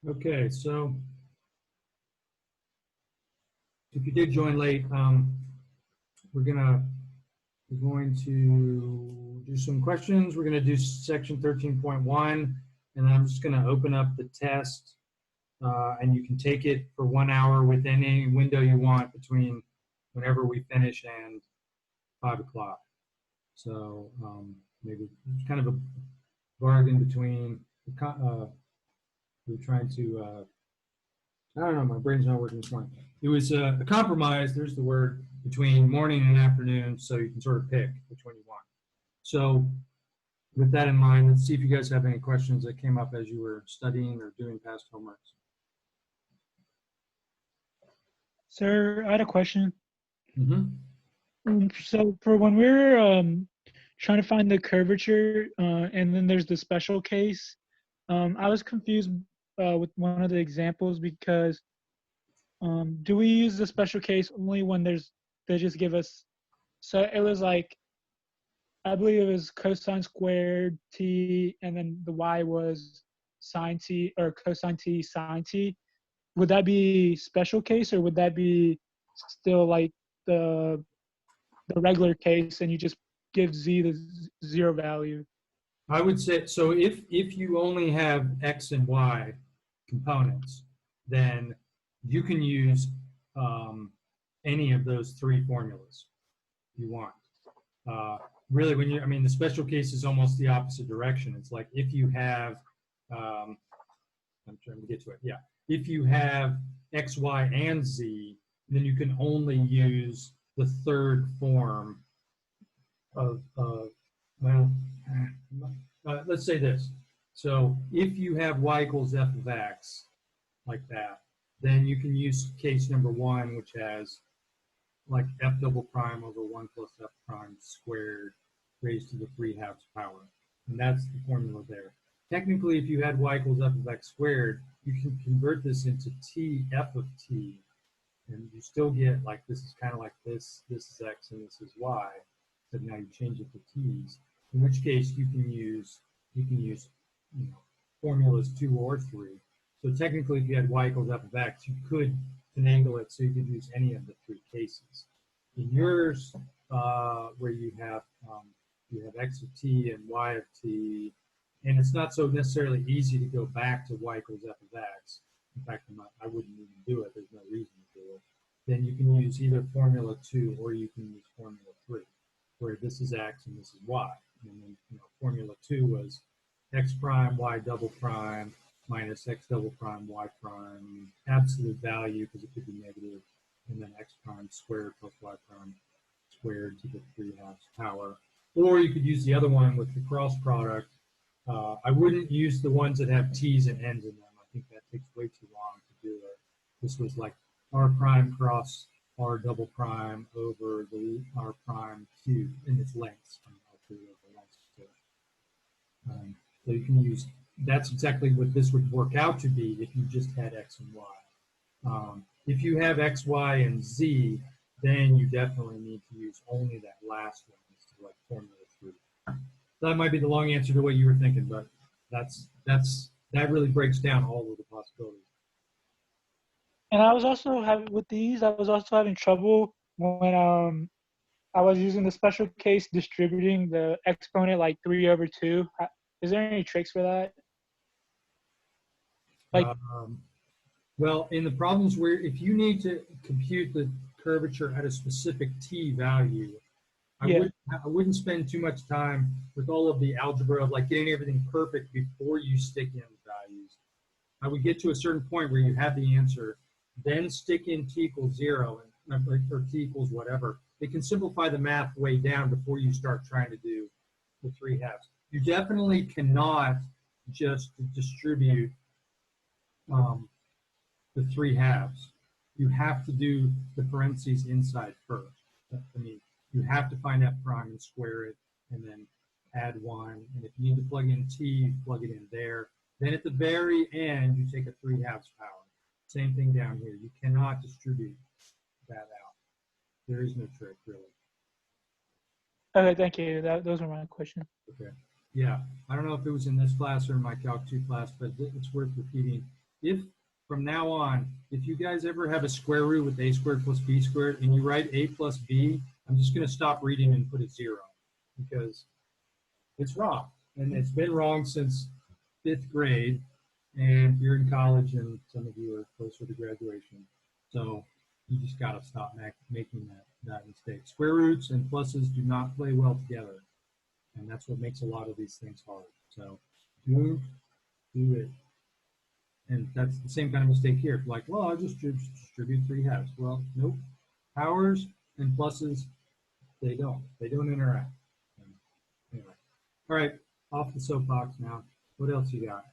Okay, so if you did join late, we're going to do some questions. We're going to do section 13.1, and then I'm just going to open up the test, and you can take it for 1 hour within any window you want between whenever we finish and 5 o'clock. So maybe it's kind of a bargain between, we're trying to, I don't know, my brain's not working this morning. It was a compromise, there's the word, between morning and afternoon, so you can sort of pick which one you want. So with that in mind, let's see if you guys have any questions that came up as you were studying or doing past homeworks. Sir, I had a question. Mm-hmm. So for when we're trying to find the curvature, and then there's the special case, I was confused with one of the examples because do we use the special case only when they just give us, so it was like, I believe it was cosine squared t, and then the y was sine t, or cosine t sine t. Would that be special case, or would that be still like the regular case and you just give z the zero value? I would say, so if you only have X and Y components, then you can use any of those three formulas you want. Really, when you, I mean, the special case is almost the opposite direction. It's like if you have, I'm trying to get to it. Yeah. If you have X, Y, and Z, then you can only use the third form of well, let's say this. So if you have Y equals f of X, like that, then you can use case number 1, which has like f double prime over 1 plus f prime squared raised to the 3/2 power. And that's the formula there. Technically, if you had y equals f of x squared, you can convert this into t f of t, and you still get, like, this is kind of like this is x and this is y, but now you change it to t's, in which case you can use formulas 2 or 3. So technically, if you had y equals f of x, you could finagle it so you could use any of the 3 cases. In yours, where you have x of t and y of t, and it's not so necessarily easy to go back to y equals f of x. In fact, I wouldn't even do it. There's no reason to do it. Then you can use either formula 2 or you can use formula 3, where this is x and this is y. And then formula 2 was x prime y double prime minus x double prime y prime, absolute value because it could be negative, and then x prime squared plus y prime squared to the 3/2 power. Or you could use the other one with the cross product. I wouldn't use the ones that have t's and n's in them. I think that takes way too long to do it. This was like r prime cross r double prime over the r prime cube in its lengths. So you can use, that's exactly what this would work out to be if you just had x and y. If you have x, y, and z, then you definitely need to use only that last one. This is like formula 3. That might be the long answer to what you were thinking, but that really breaks down all of the possibilities. And I was also having trouble when I was using the special case distributing the exponent like 3 over 2. Is there any tricks for that? Like, well, in the problems where if you need to compute the curvature at a specific t value, I wouldn't spend too much time with all of the algebra of like getting everything perfect before you stick in values. I would get to a certain point where you have the answer, then stick in t equals 0 or t equals whatever. It can simplify the math way down before you start trying to do the 3/2. You definitely cannot just distribute the 3/2. You have to do the parentheses inside first. I mean, you have to find f prime and square it, and then add 1. And if you need to plug in t, you plug it in there. Then at the very end, you take a 3/2 power. Same thing down here. You cannot distribute that out. There is no trick, really. Okay, thank you. Those are my questions. Okay. Yeah. I don't know if it was in this class or in my Calc 2 class, but it's worth repeating. if from now on, if you guys ever have a square root with a squared plus b squared and you write a plus b, I'm just going to stop reading and put a 0 because it's wrong. And it's been wrong since 5th grade. And you're in college and some of you are closer to graduation. So you just got to stop making that mistake. Square roots and pluses do not play well together. And that's what makes a lot of these things hard. So do it. And that's the same kind of mistake here. Like, well, I'll just distribute 3 halves. Well, nope. Powers and pluses, they don't. They don't interact. Anyway. All right, off the soapbox now. What else you got?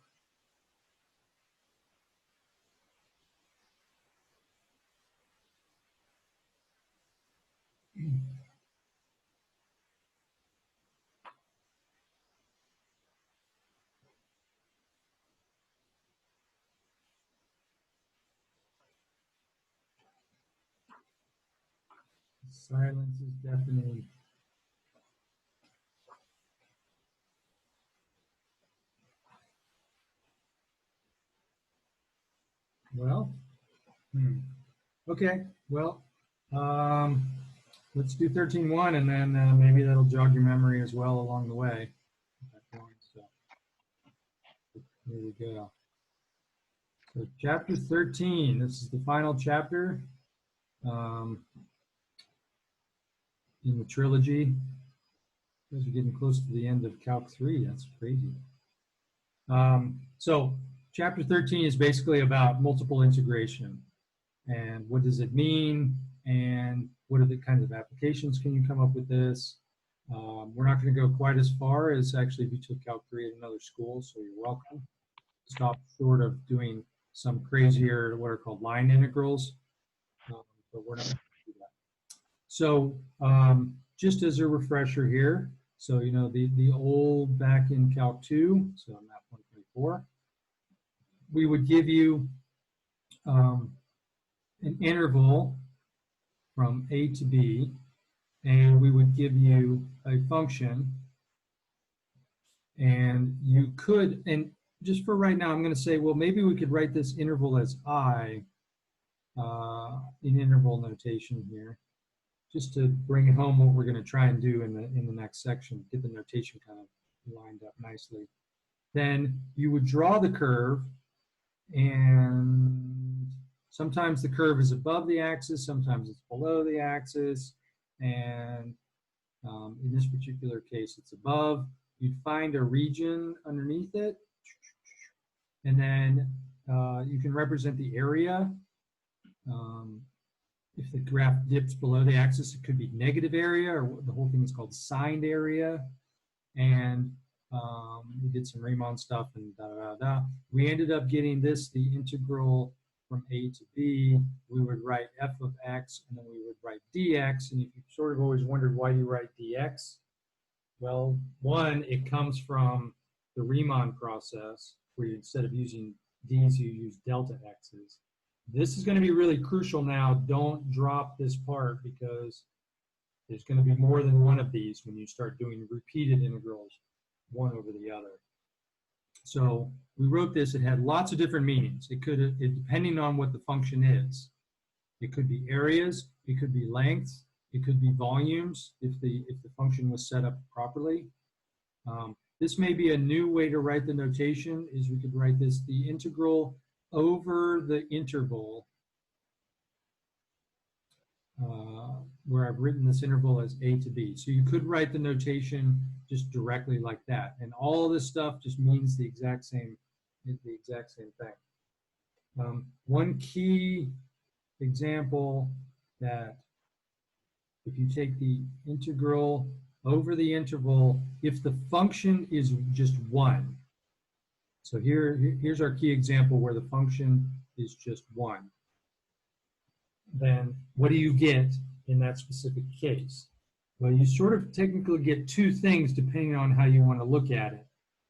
Silence is deafening. Well, okay. Well, let's do 13.1, and then maybe that'll jog your memory as well along the way. So here we go. So chapter 13. This is the final chapter in the trilogy. You guys are getting close to the end of Calc 3. That's crazy. So chapter 13 is basically about multiple integration. And what does it mean? And what are the kinds of applications can you come up with this? We're not going to go quite as far as actually if you took Calc 3 at another school, so you're welcome. Stop short of doing some crazier, what are called line integrals, but we're not going to do that. So just as a refresher here, so you know the old back in Calc 2, so Math 124, we would give you an interval from A to B, and we would give you a function, and you could, and just for right now, I'm going to say, well, maybe we could write this interval as I in interval notation here, just to bring home what we're going to try and do in the next section, get the notation kind of lined up nicely. Then you would draw the curve, and sometimes the curve is above the axis, sometimes it's below the axis, and in this particular case, it's above. You'd find a region underneath it, and then you can represent the area. If the graph dips below the axis, it could be negative area, or the whole thing is called signed area. And we did some Riemann stuff and da-da-da-da. We ended up getting this, the integral from A to B. We would write f of x, and then we would write dx. And if you sort of always wondered why you write dx, well, one, it comes from the Riemann process, where you, instead of using d's, you use delta x's. This is going to be really crucial now. Don't drop this part because there's going to be more than one of these when you start doing repeated integrals, one over the other. So we wrote this. It had lots of different meanings. It could, depending on what the function is. It could be areas. It could be lengths. It could be volumes if the function was set up properly. This may be a new way to write the notation. Is we could write this the integral over the interval, where I've written this interval as A to B. So you could write the notation just directly like that. And all of this stuff just means the exact same thing. One key example that if you take the integral over the interval, if the function is just 1, so here's our key example where the function is just 1. Then what do you get in that specific case? Well, you sort of technically get 2 things depending on how you want to look at it.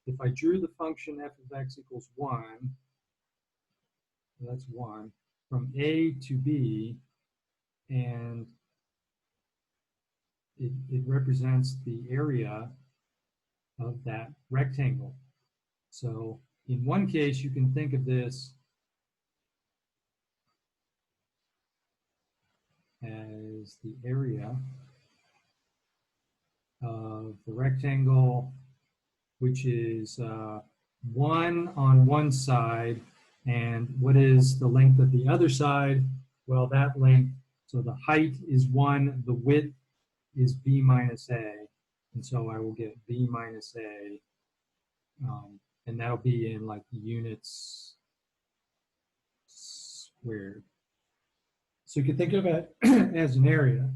If I drew the function f of x equals 1, that's 1, from A to B, and it represents the area of that rectangle. So in one case, you can think of this as the area of the rectangle, which is 1 on one side. And what is the length of the other side? Well, that length, so the height is 1, the width is b minus a. And so I will get b minus a, and that'll be in like units squared. So you can think of it as an area.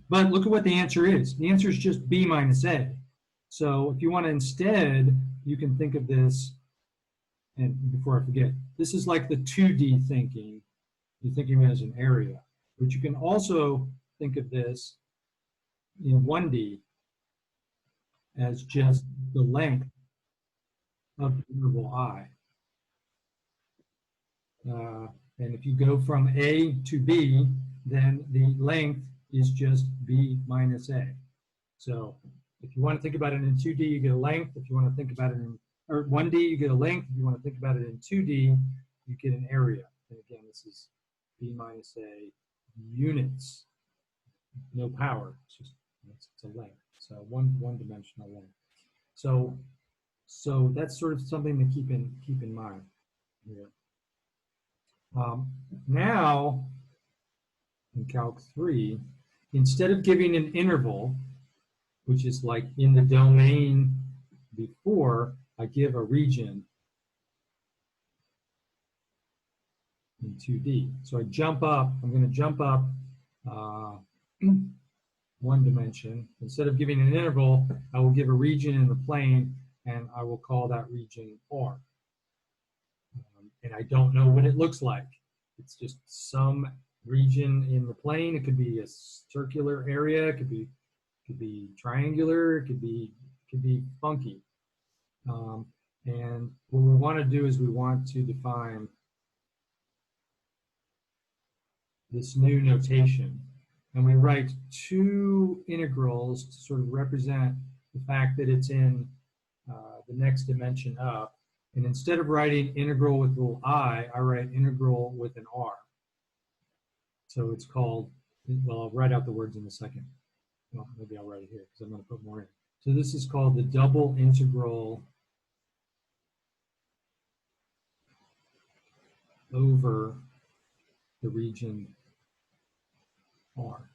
But look at what the answer is. The answer is just b minus a. So if you want to instead, you can think of this, and before I forget, this is like the 2D thinking. You're thinking of it as an area. But you can also think of this in 1D as just the length of the interval I. And if you go from A to B, then the length is just B minus A. So if you want to think about it in 2D, you get a length. If you want to think about it in or 1D, you get a length. If you want to think about it in 2D, you get an area. And again, this is B minus A units. No power. It's just it's a length. So one-dimensional length. So that's sort of something to keep in mind here. Now, in Calc 3, instead of giving an interval, which is like in the domain before, I give a region in 2D. So I jump up, I'm going to jump up one dimension. Instead of giving an interval, I will give a region in the plane, and I will call that region R. And I don't know what it looks like. It's just some region in the plane. It could be a circular area. It could be triangular. It could be funky. And what we want to do is we want to define this new notation. And we write two integrals to sort of represent the fact that it's in the next dimension up. And instead of writing integral with little I write integral with an R. So it's called, well, I'll write out the words in a second. Well, maybe I'll write it here because I'm going to put more in. So this is called the double integral over the region R.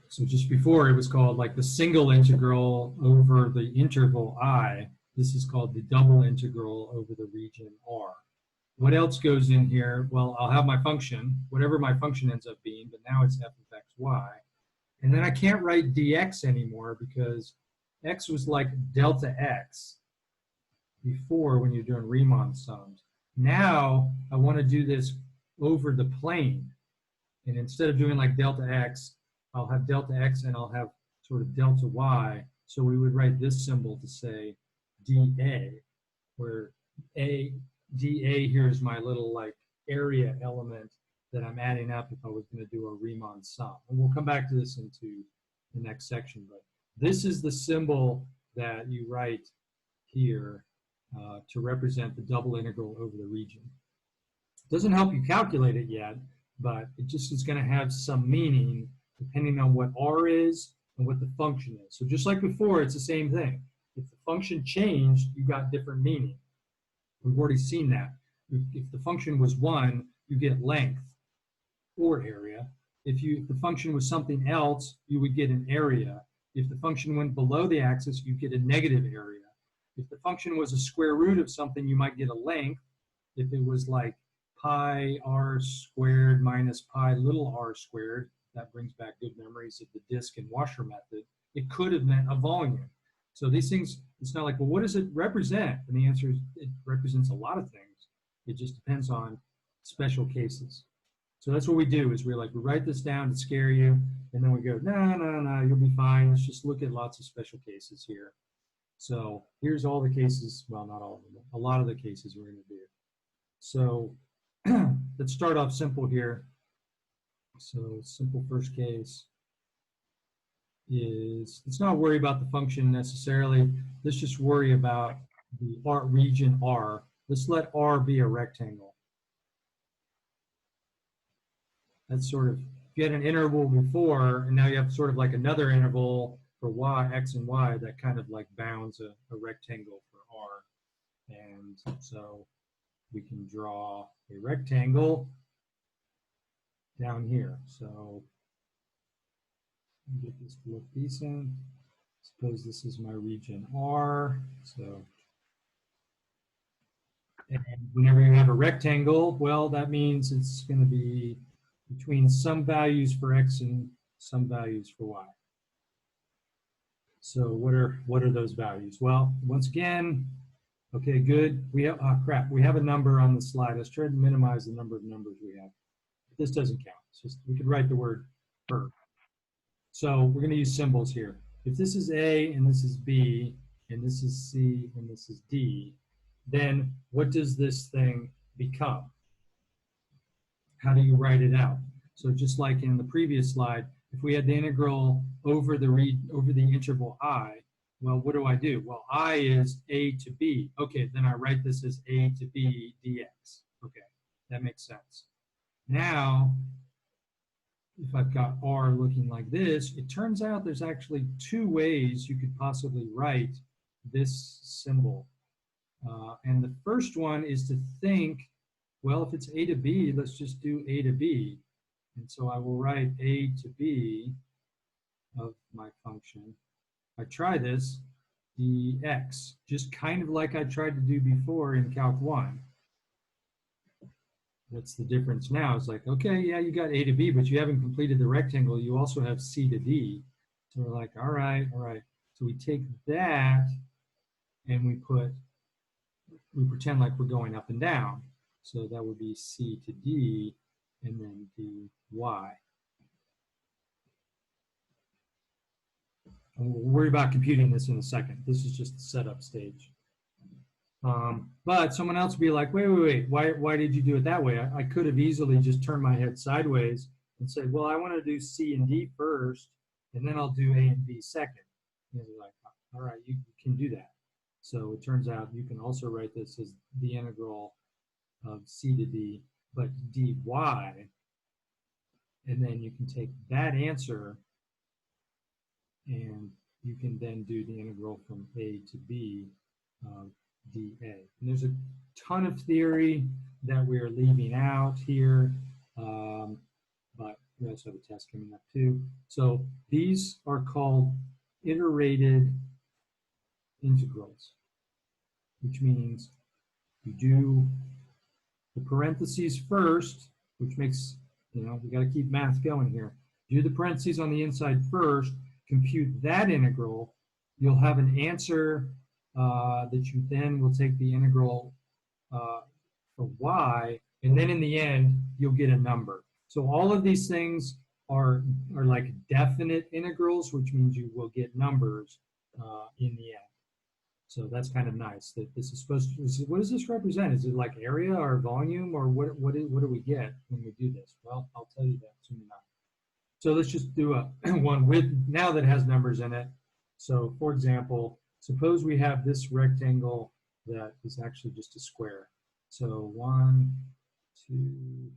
So just before it was called like the single integral over the interval I. This is called the double integral over the region R. What else goes in here? Well, I'll have my function, whatever my function ends up being, but now it's f of x, y. And then I can't write dx anymore because x was like delta x before when you're doing Riemann sums. Now I want to do this over the plane. And instead of doing like delta x, I'll have delta x and I'll have sort of delta y. So we would write this symbol to say dA, where dA here is my little like area element that I'm adding up if I was going to do a Riemann sum. And we'll come back to this into the next section, but this is the symbol that you write here to represent the double integral over the region. It doesn't help you calculate it yet, but it just is going to have some meaning depending on what R is and what the function is. So just like before, it's the same thing. If the function changed, you got different meaning. We've already seen that. If the function was 1, you get length or area. If the function was something else, you would get an area. If the function went below the axis, you get a negative area. If the function was a square root of something, you might get a length. If it was like pi r squared minus pi little r squared, that brings back good memories of the disk and washer method, it could have meant a volume. So these things, it's not like, well, what does it represent? And the answer is it represents a lot of things. It just depends on special cases. So that's what we do is we write this down to scare you, and then we go, no, you'll be fine. Let's just look at lots of special cases here. So here's all the cases, well, not all of them, a lot of the cases we're going to do. So let's start off simple here. So simple first case is, let's not worry about the function necessarily. Let's just worry about the R, region R. Let's let R be a rectangle. That's sort of, if you had an interval before, and now you have sort of like another interval for y, x and y, that kind of like bounds a rectangle for r. And so we can draw a rectangle down here. So get this to look decent. Suppose this is my region R. So, and whenever you have a rectangle, well, that means it's going to be between some values for x and some values for y. So what are those values? Well, once again, okay, good. We have, oh crap, we have a number on the slide. Let's try to minimize the number of numbers we have. This doesn't count. It's just, we could write the word per. So we're going to use symbols here. If this is A and this is B and this is C and this is D, then what does this thing become? How do you write it out? So just like in the previous slide, if we had the integral over the interval I, well, what do? Well, I is A to B. Okay, then I write this as A to B dx. Okay, that makes sense. Now, if I've got R looking like this, it turns out there's actually two ways you could possibly write this symbol. And the first one is to think, well, if it's A to B, let's just do A to B. And so I will write A to B of my function. I try this, dx, just kind of like I tried to do before in Calc 1. What's the difference now? It's like, okay, yeah, you got A to B, but you haven't completed the rectangle. You also have C to D. So we're like, all right. So we take that and we pretend like we're going up and down. So that would be C to D and then dy. And we'll worry about computing this in a second. This is just the setup stage. But someone else would be like, wait, why did you do it that way? I could have easily just turned my head sideways and said, well, I want to do C and D first, and then I'll do A and B second. And you're like, all right, you can do that. So it turns out you can also write this as the integral of C to D, but dy, and then you can take that answer and you can then do the integral from A to B of dA. And there's a ton of theory that we're leaving out here, but we also have a test coming up too. So these are called iterated integrals, which means you do the parentheses first, which makes, we got to keep math going here. Do the parentheses on the inside first, compute that integral, you'll have an answer that you then will take the integral for y, and then in the end, you'll get a number. So all of these things are like definite integrals, which means you will get numbers in the end. So that's kind of nice that this is supposed to, what does this represent? Is it like area or volume, or what do we get when we do this? Well, I'll tell you that soon enough. So let's just do a one with, now that has numbers in it. So for example, suppose we have this rectangle that is actually just a square. So 1, 2, 1,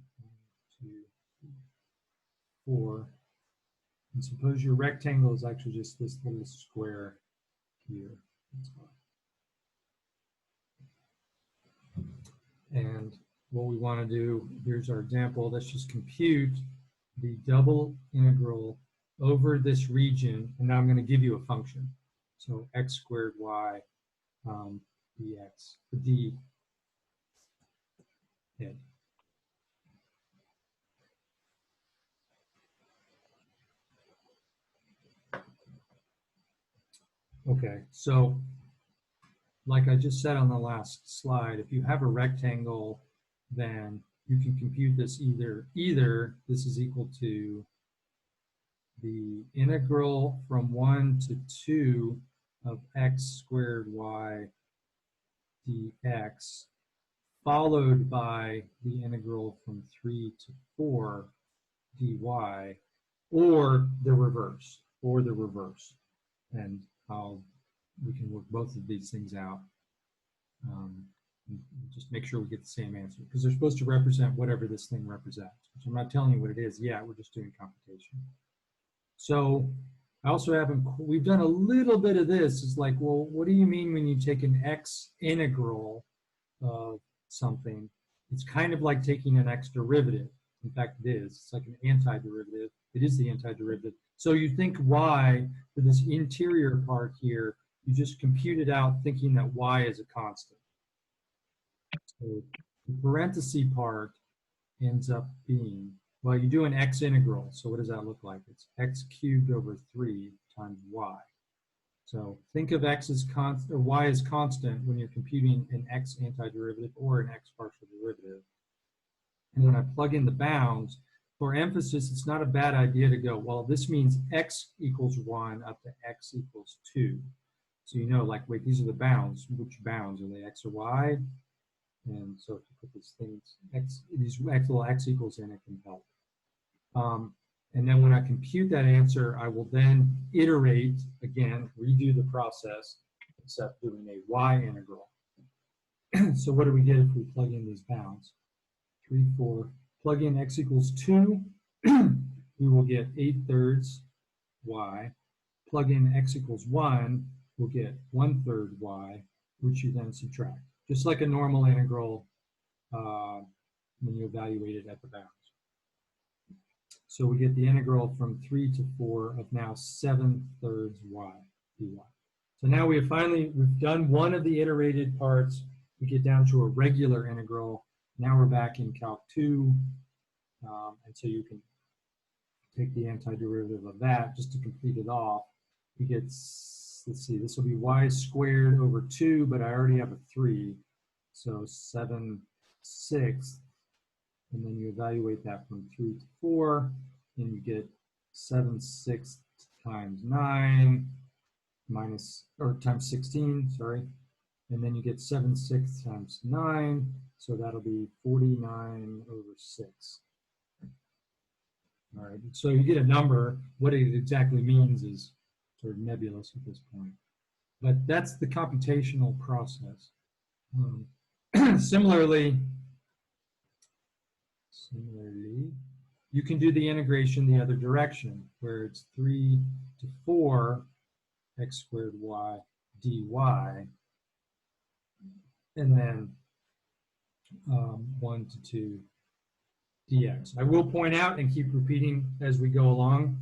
2, 3, 4. And suppose your rectangle is actually just this little square here. And what we want to do, here's our example, let's just compute the double integral over this region, and now I'm going to give you a function. So x squared y dx, d head. Okay, so like I just said on the last slide, if you have a rectangle, then you can compute this either this is equal to the integral from 1 to 2 of x squared y dx, followed by the integral from 3 to 4 dy, or the reverse, and we can work both of these things out. And just make sure we get the same answer, because they're supposed to represent whatever this thing represents, which I'm not telling you what it is yet. We're just doing computation. So I also haven't, we've done a little bit of this. It's like, well, what do you mean when you take an x integral of something? It's kind of like taking an x derivative. In fact, it is. It's like an antiderivative. It is the antiderivative. So you think y for this interior part here, you just compute it out thinking that y is a constant. So the parenthesis part ends up being, well, you do an x integral. So what does that look like? It's x cubed over 3 times y. So think of x as constant, or y as constant when you're computing an x antiderivative or an x partial derivative. And when I plug in the bounds, for emphasis, it's not a bad idea to go, well, this means x equals 1 up to x equals 2. So you know, like, wait, these are the bounds. Which bounds? Are they x or y? And so if you put these things, these little x equals in, it can help. And then when I compute that answer, I will then iterate, again, redo the process, except doing a y integral. So what do we get if we plug in these bounds? 3, 4, plug in x equals 2, we will get 8/3 y. Plug in x equals 1, we'll get 1/3 y, which you then subtract. Just like a normal integral when you evaluate it at the bounds. So we get the integral from 3 to 4 of now 7/3 y dy. So now we've done one of the iterated parts. We get down to a regular integral. Now we're back in Calc 2. And so you can take the antiderivative of that just to complete it off. We get, let's see, this will be y squared over 2, but I already have a 3. So 7/6. And then you evaluate that from 3 to 4, and you get 7/6 times 9 times 16, sorry. And then you get 7/6 times 9, so that'll be 49/6. All right, so you get a number. What it exactly means is sort of nebulous at this point. But that's the computational process. Similarly, you can do the integration the other direction, where it's 3 to 4 x squared y dy, and then 1 to 2 dx. I will point out and keep repeating as we go along,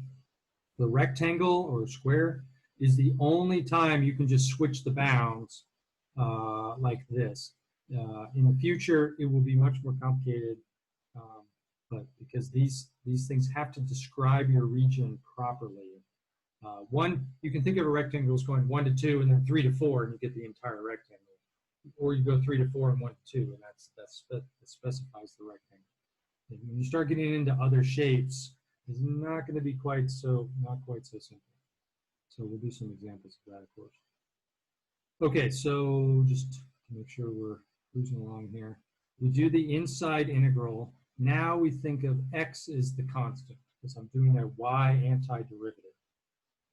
the rectangle or square is the only time you can just switch the bounds like this. In the future, it will be much more complicated, but because these things have to describe your region properly. You can think of a rectangle as going 1 to 2 and then 3 to 4, and you get the entire rectangle. Or you go 3 to 4 and 1 to 2, and that specifies the rectangle. And when you start getting into other shapes, it's not going to be quite so simple. So we'll do some examples of that, of course. Okay, so just to make sure we're cruising along here, we do the inside integral. Now we think of x as the constant, because I'm doing a y antiderivative.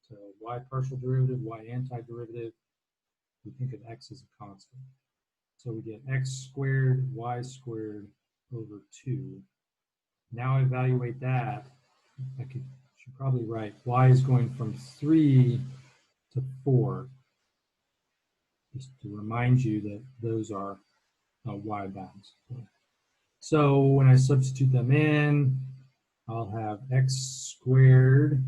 So y partial derivative, y antiderivative, we think of x as a constant. So we get x squared, y squared over 2. Now I evaluate that. I should probably write y is going from 3 to 4. Just to remind you that those are y bounds. So when I substitute them in, I'll have x squared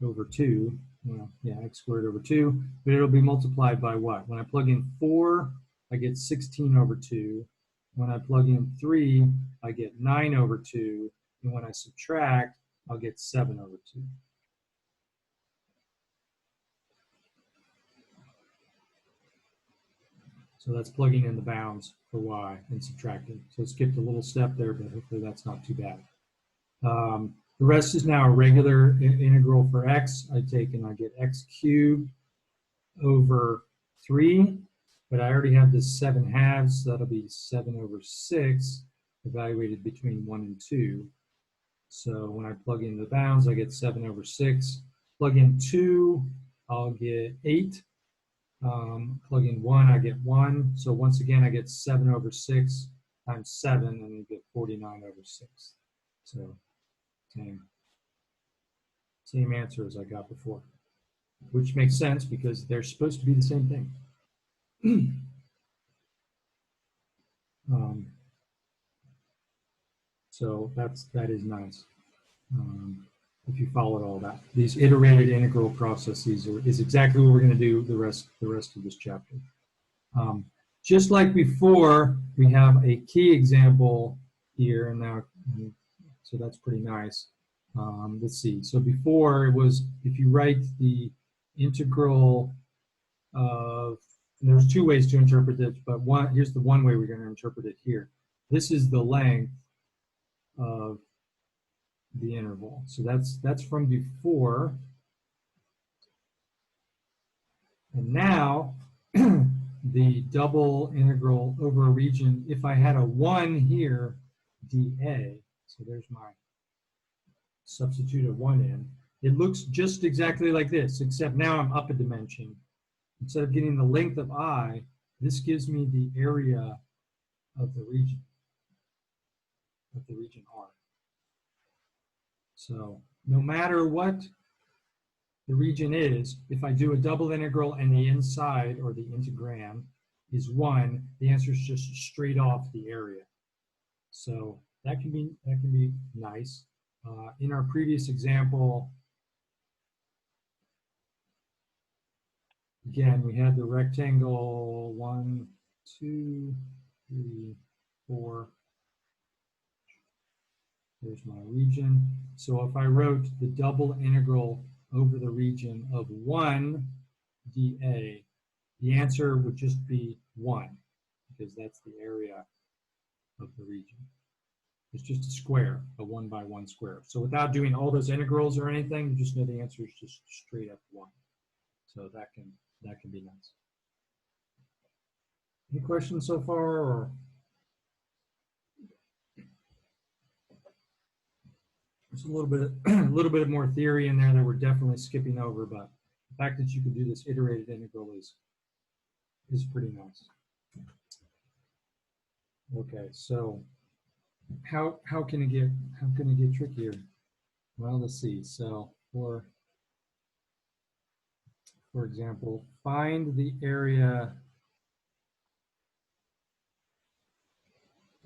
over 2. Well, yeah, x squared over 2, but it'll be multiplied by what? When I plug in 4, I get 16 over 2. When I plug in 3, I get 9 over 2. And when I subtract, I'll get 7 over 2. So that's plugging in the bounds for y and subtracting. So it skipped a little step there, but hopefully that's not too bad. The rest is now a regular integral for x. I take and I get x cubed over 3, but I already have this 7/2, so that'll be 7/6, evaluated between 1 and 2. So when I plug in the bounds, I get 7/6. Plug in 2, I'll get 8. Plug in 1, I get 1. So once again, I get 7 over 6 times 7, and you get 49 over 6. So same answer as I got before, which makes sense because they're supposed to be the same thing. So that is nice. If you followed all that, these iterated integral processes is exactly what we're going to do the rest of this chapter. Just like before, we have a key example here, and now, so that's pretty nice. Let's see. So before it was, if you write the integral of, and there's two ways to interpret it, but here's the one way we're going to interpret it here. This is the length of the interval. So that's from before. And now the double integral over a region, if I had a 1 here, dA, so there's my substitute a 1 in, it looks just exactly like this, except now I'm up a dimension. Instead of getting the length of I, this gives me the area of the region R. So no matter what the region is, if I do a double integral and the inside, or the integrand, is 1, the answer is just straight off the area. So that can be nice. In our previous example, again, we had the rectangle 1, 2, 3, 4. There's my region. So if I wrote the double integral over the region of 1 dA, the answer would just be 1, because that's the area of the region. It's just a square, a 1 by 1 square. So without doing all those integrals or anything, you just know the answer is just straight up 1. So that can be nice. Any questions so far? Or? There's a little bit of more theory in there that we're definitely skipping over, but the fact that you can do this iterated integral is pretty nice. Okay, so how can it get trickier? Well, let's see. So for example, find the area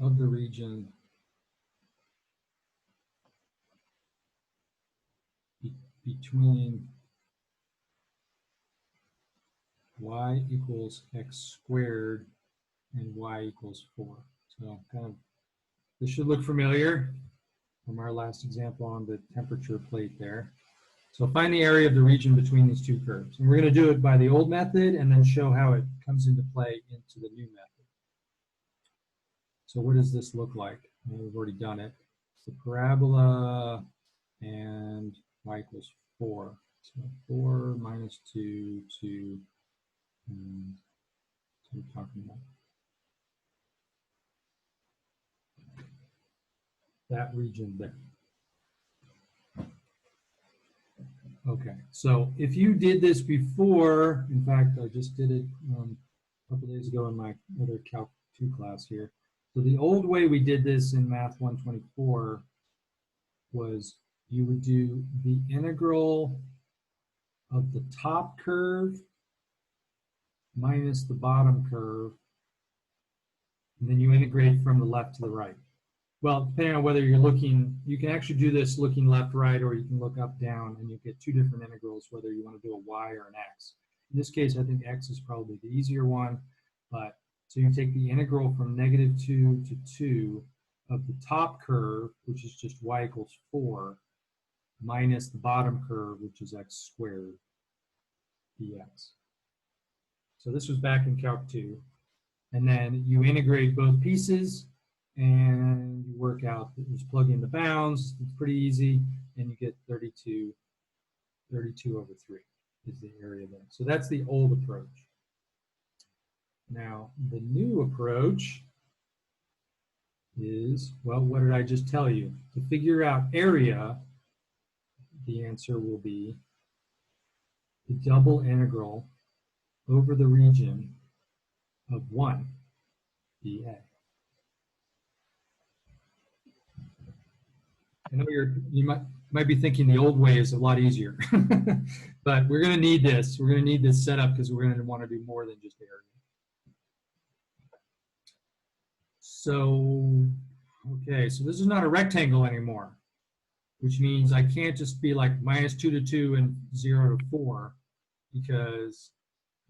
of the region between y equals x squared and y equals 4. So kind of, this should look familiar from our last example on the temperature plate there. So find the area of the region between these two curves. And we're going to do it by the old method and then show how it comes into play into the new method. So what does this look like? Well, we've already done it. It's the parabola and y equals 4. So 4 minus 2, 2, and so we're talking about that region there. Okay, so if you did this before, in fact, I just did it a couple days ago in my other Calc 2 class here. So the old way we did this in Math 124 was you would do the integral of the top curve minus the bottom curve, and then you integrate from the left to the right. Well, depending on whether you're looking, you can actually do this looking left, right, or you can look up, down, and you get two different integrals, whether you want to do a y or an x. In this case, I think x is probably the easier one, but so you take the integral from -2 to 2 of the top curve, which is just y equals 4, minus the bottom curve, which is x squared dx. So this was back in Calc 2. And then you integrate both pieces, and you work out, just plug in the bounds, it's pretty easy, and you get 32 over 3 is the area there. So that's the old approach. Now, the new approach is, well, what did I just tell you? To figure out area, the answer will be the double integral over the region of 1 dA. I know you might be thinking the old way is a lot easier, but we're going to need this. We're going to need this setup because we're going to want to do more than just area. So, okay, so this is not a rectangle anymore, which means I can't just be like -2 to 2 and 0 to 4, because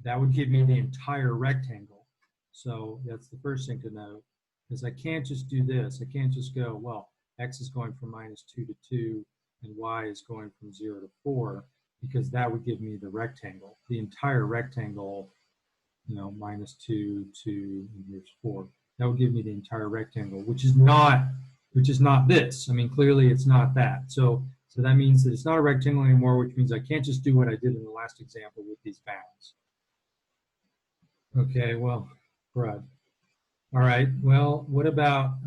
that would give me the entire rectangle. So that's the first thing to note, is I can't just do this. I can't just go, well, x is going from -2 to 2 and y is going from 0 to 4, because that would give me the rectangle, the entire rectangle, you know, -2, 2, and here's 4. That would give me the entire rectangle, which is not this. I mean, clearly it's not that. So that means that it's not a rectangle anymore, which means I can't just do what I did in the last example with these bounds. Okay, well, crud. All right, well, what about,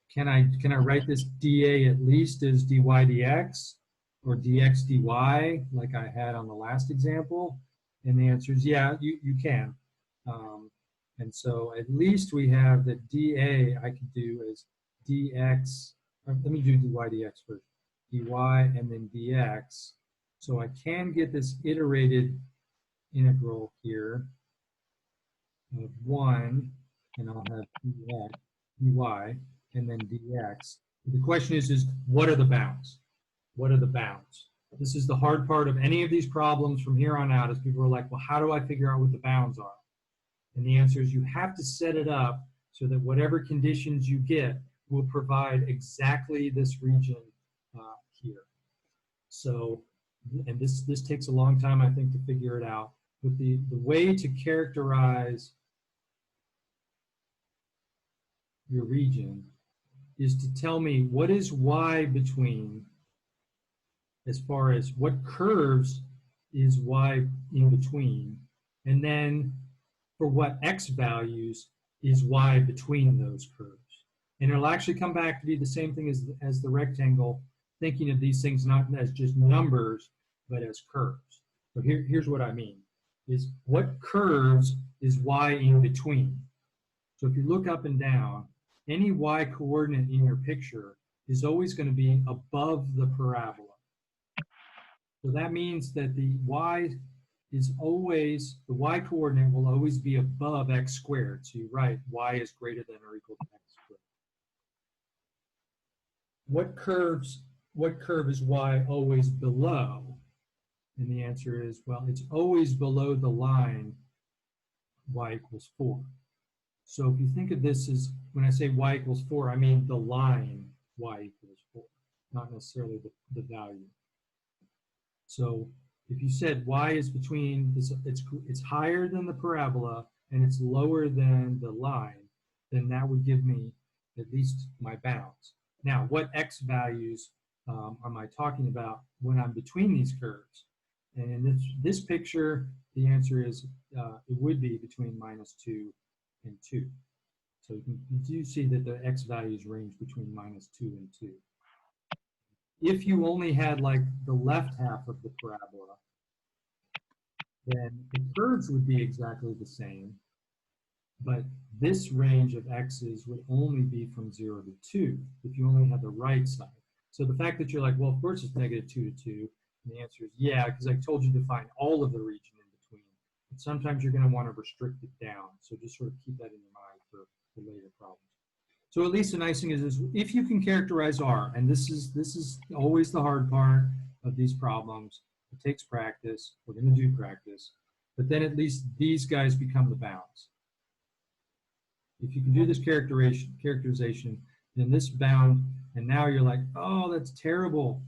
can I write this dA at least as dy dx or dx dy like I had on the last example? And the answer is yeah, you can. And so at least we have that dA I can do as dx, let me do dy dx first, dy and then dx. So I can get this iterated integral here of 1, and I'll have dx, dy, and then dx. The question is what are the bounds? What are the bounds? This is the hard part of any of these problems from here on out, is people are like, well, how do I figure out what the bounds are? And the answer is you have to set it up so that whatever conditions you get will provide exactly this region here. So, and this takes a long time, I think, to figure it out. But the way to characterize your region is to tell me what is y between, as far as what curves is y in between, and then for what x values is y between those curves. And it'll actually come back to be the same thing as the rectangle, thinking of these things not as just numbers, but as curves. So here's what I mean, is what curves is y in between? So if you look up and down, any y coordinate in your picture is always going to be above the parabola. So that means that the y is always, the y coordinate will always be above x squared. So you write y is greater than or equal to x squared. What curve is y always below? And the answer is, well, it's always below the line y equals 4. So if you think of this as, when I say y equals 4, I mean the line y equals 4, not necessarily the value. So if you said y is between, it's higher than the parabola and it's lower than the line, then that would give me at least my bounds. Now, what x values am I talking about when I'm between these curves? And in this picture, the answer is it would be between -2 and 2. So you do see that the x values range between -2 and 2. If you only had like the left half of the parabola, then the curves would be exactly the same, but this range of x's would only be from 0 to 2 if you only had the right side. So the fact that you're like, well, of course it's -2 to 2, and the answer is yeah, because I told you to find all of the region in between. But sometimes you're going to want to restrict it down, so just sort of keep that in your mind for later problems. So at least the nice thing is if you can characterize R, and this is always the hard part of these problems. It takes practice. We're going to do practice, but then at least these guys become the bounds. If you can do this characterization, then this bound, and now you're like, oh, that's terrible.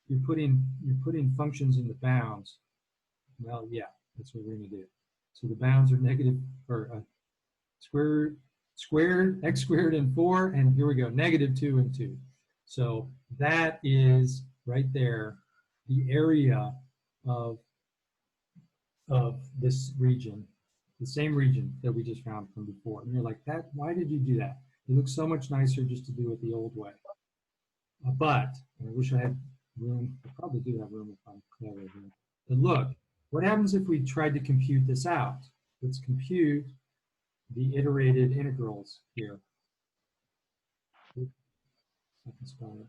You're putting functions in the bounds. Well, yeah, that's what we're going to do. So the bounds are negative, or squared, x squared and 4, and here we go, -2 and 2. So that is right there the area of this region, the same region that we just found from before. And you're like, why did you do that? It looks so much nicer just to do it the old way. But I wish I had room. I probably do have room if I'm clever here. But look, What happens if we tried to compute this out? Let's compute the iterated integrals here. Oops, I can spell it.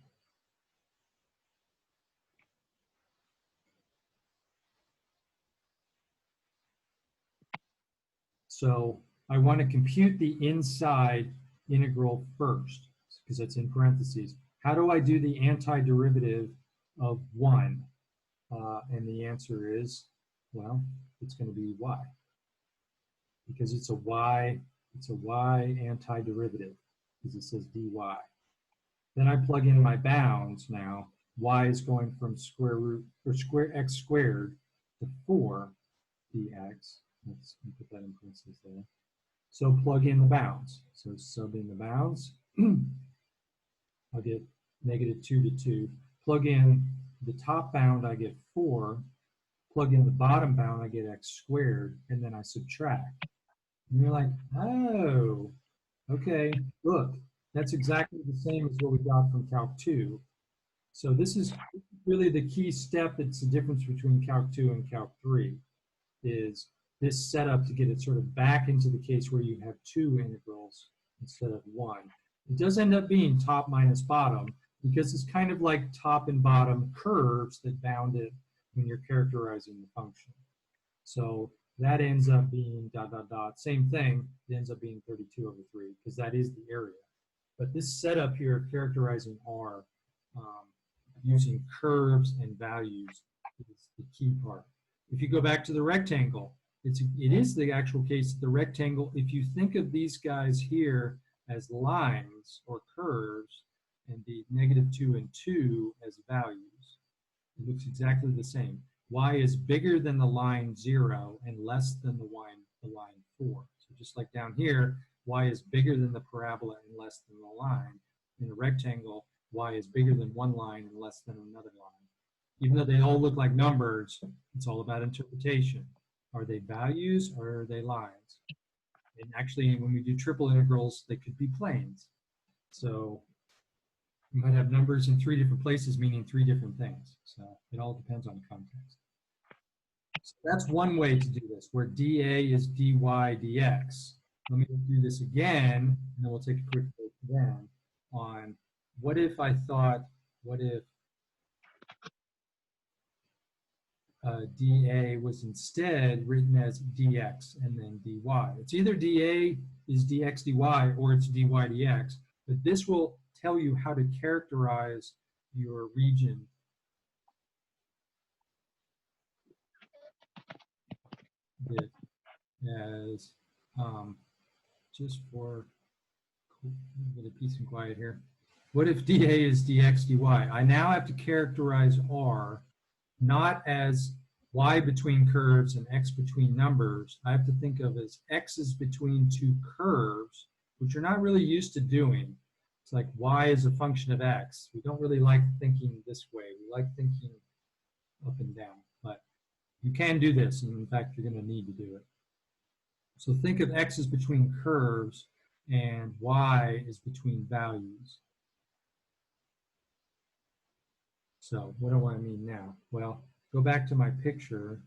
So I want to compute the inside integral first, because it's in parentheses. How do I do the antiderivative of 1? And the answer is, well, it's going to be y. Because it's a y antiderivative, because it says dy. Then I plug in my bounds now. Y is going from square root, or square x squared to 4 dx. Let's put that in parentheses there. So plug in the bounds. So sub in the bounds. I'll get -2 to 2. Plug in the top bound, I get 4. Plug in the bottom bound, I get x squared, and then I subtract. And you're like, oh, okay, look, that's exactly the same as what we got from Calc 2. So this is really the key step. It's the difference between Calc 2 and Calc 3, is this setup to get it sort of back into the case where you have 2 integrals instead of 1. It does end up being top minus bottom, because it's kind of like top and bottom curves that bound it when you're characterizing the function. So that ends up being ... Same thing, it ends up being 32/3, because that is the area. But this setup here, characterizing R using curves and values, is the key part. If you go back to the rectangle, it is the actual case, the rectangle, if you think of these guys here as lines or curves, and the -2 and 2 as values, it looks exactly the same. Y is bigger than the line 0 and less than the line 4. So just like down here, y is bigger than the parabola and less than the line. In a rectangle, y is bigger than one line and less than another line. Even though they all look like numbers, it's all about interpretation. Are they values or are they lines? And actually, when we do triple integrals, they could be planes. So you might have numbers in 3 different places meaning 3 different things. So it all depends on context. So that's one way to do this, where dA is dy dx. Let me do this again, and then we'll take a quick break then on what if dA was instead written as dx and then dy. It's either dA is dx dy or it's dy dx, but this will tell you how to characterize your region bit as, just for a bit of peace and quiet here. What if dA is dx dy? I now have to characterize R not as y between curves and x between numbers. I have to think of as x's between 2 curves, which you're not really used to doing. It's like y is a function of x. We don't really like thinking this way. We like thinking up and down, but you can do this, and in fact, you're going to need to do it. So think of x is between curves and y is between values. So what do I mean now? Well, go back to my picture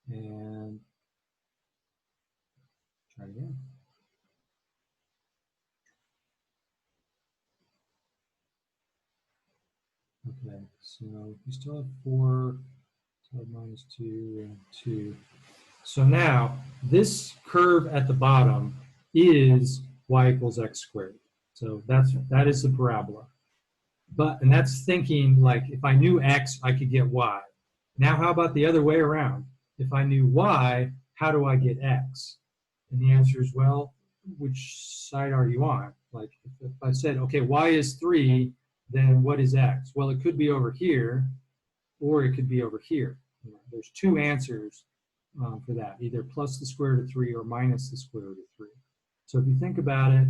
and try again. Okay, so you still have 4, so -2 and 2. So now this curve at the bottom is y equals x squared. So that is the parabola. And that's thinking like if I knew x, I could get y. Now how about the other way around? If I knew y, how do I get x? And the answer is, well, which side are you on? Like if I said, okay, y is 3, then what is x? Well, it could be over here, or it could be over here. You know, there's 2 answers for that, either plus the square root of 3 or minus the square root of 3. So if you think about it,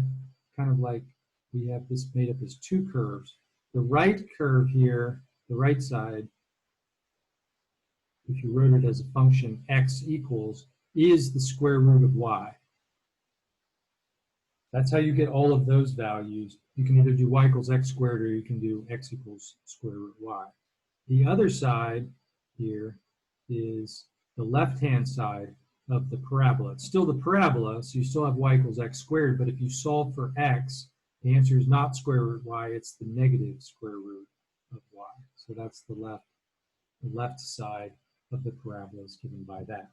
kind of like we have this made up as 2 curves. The right curve here, the right side, if you wrote it as a function x equals, is the square root of y. That's how you get all of those values. You can either do y equals x squared or you can do x equals square root y. The other side here is the left-hand side of the parabola. It's still the parabola, so you still have y equals x squared, but if you solve for x, the answer is not square root y, it's the negative square root of y. So that's the left side of the parabola is given by that.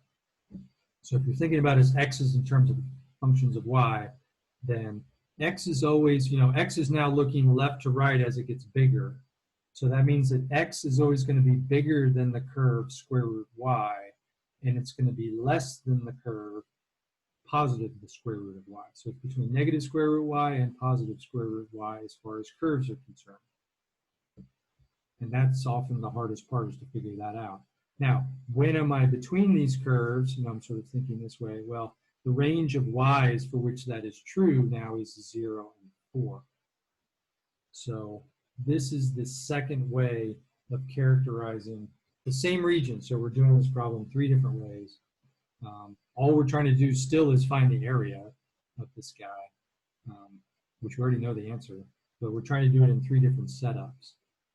So if you're thinking about as x's in terms of functions of y, then x is always, x is now looking left to right as it gets bigger. So that means that x is always going to be bigger than the curve square root y, and it's going to be less than the curve positive the square root of y. So it's between negative square root y and positive square root y as far as curves are concerned. And that's often the hardest part, is to figure that out. Now, when am I between these curves? I'm sort of thinking this way. Well, the range of y's for which that is true now is 0 and 4. So this is the second way of characterizing the same region. So we're doing this problem 3 different ways. All we're trying to do still is find the area of this guy, which we already know the answer, but we're trying to do it in 3 different setups.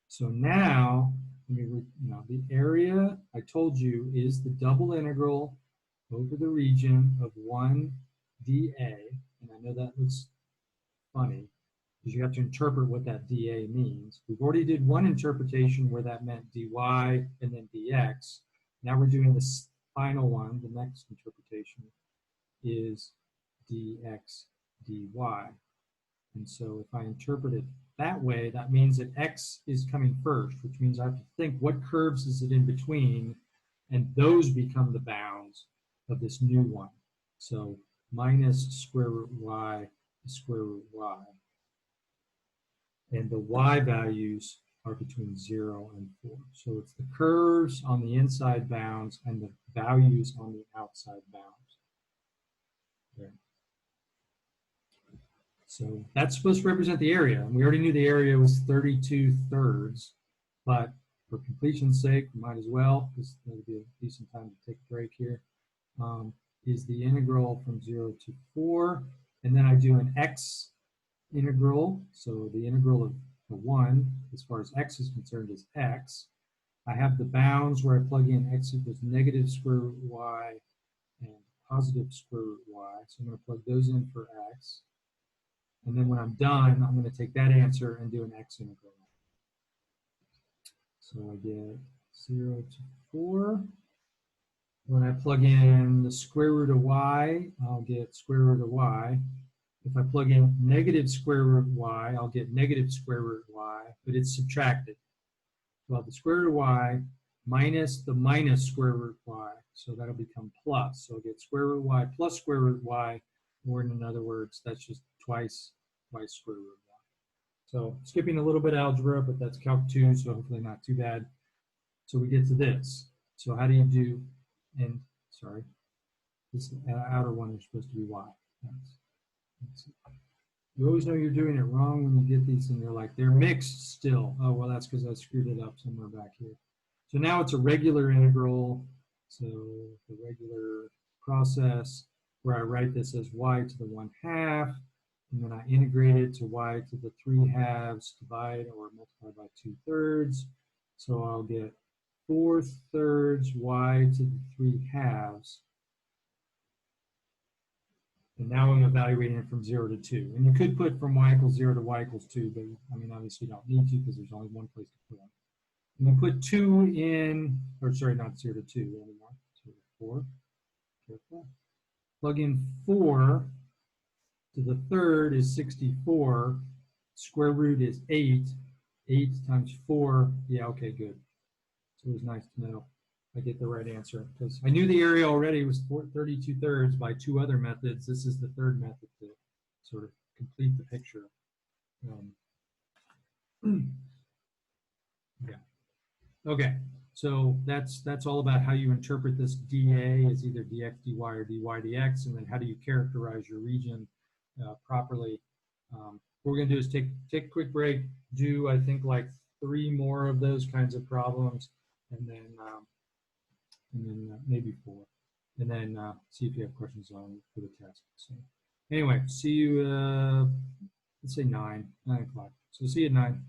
So now, the area, I told you, is the double integral over the region of 1 dA, and I know that looks funny, because you have to interpret what that dA means. We've already did one interpretation where that meant dy and then dx. Now we're doing this final one, the next interpretation is dx dy. And so if I interpret it that way, that means that x is coming first, which means I have to think what curves is it in between, and those become the bounds of this new one. So minus square root y to square root y. And the y values are between 0 and 4. So it's the curves on the inside bounds and the values on the outside bounds. There. So that's supposed to represent the area. And we already knew the area was 32/3, but for completion's sake, we might as well, because that'll be a decent time to take a break here, is the integral from 0 to 4. And then I do an x integral. So the integral of the 1, as far as x is concerned, is x. I have the bounds where I plug in x equals negative square root y and positive square root y. So I'm going to plug those in for x. And then when I'm done, I'm going to take that answer and do an x integral. So I get 0 to 4. When I plug in the square root of y, I'll get square root of y. If I plug in negative square root y, I'll get negative square root y, but it's subtracted. Well, the square root of y minus the minus square root y, so that'll become plus. So I'll get square root y plus square root y, or in other words, that's just twice square root y. So skipping a little bit of algebra, but that's Calc 2, so hopefully not too bad. So we get to this. So how do you do, and sorry, this outer one is supposed to be y. You always know you're doing it wrong when you get these and they're mixed still. Oh, well, that's because I screwed it up somewhere back here. So now it's a regular integral. So the regular process where I write this as y to the 1/2, and then I integrate it to y to the 3/2, divide or multiply by 2/3. So I'll get 4/3 y to the 3/2. And now I'm evaluating it from 0 to 2. And you could put from y equals 0 to y equals 2, but I mean, obviously you don't need to because there's only one place to put them. And then put 2 in, or sorry, not 0 to 2 anymore, 0 to 4. Careful. Plug in 4 to the 3rd is 64. Square root is 8. 8 times 4, yeah, okay, good. So it was nice to know I get the right answer, because I knew the area already was 32/3 by 2 other methods. This is the 3rd method to sort of complete the picture. Yeah. Okay, so that's all about how you interpret this dA as either dx dy or dy dx, and then how do you characterize your region properly. What we're going to do is take a quick break, do I think like 3 more of those kinds of problems, and then maybe 4, and then see if you have questions on for the test. So anyway, see you, let's say 9 o'clock. So see you at 9.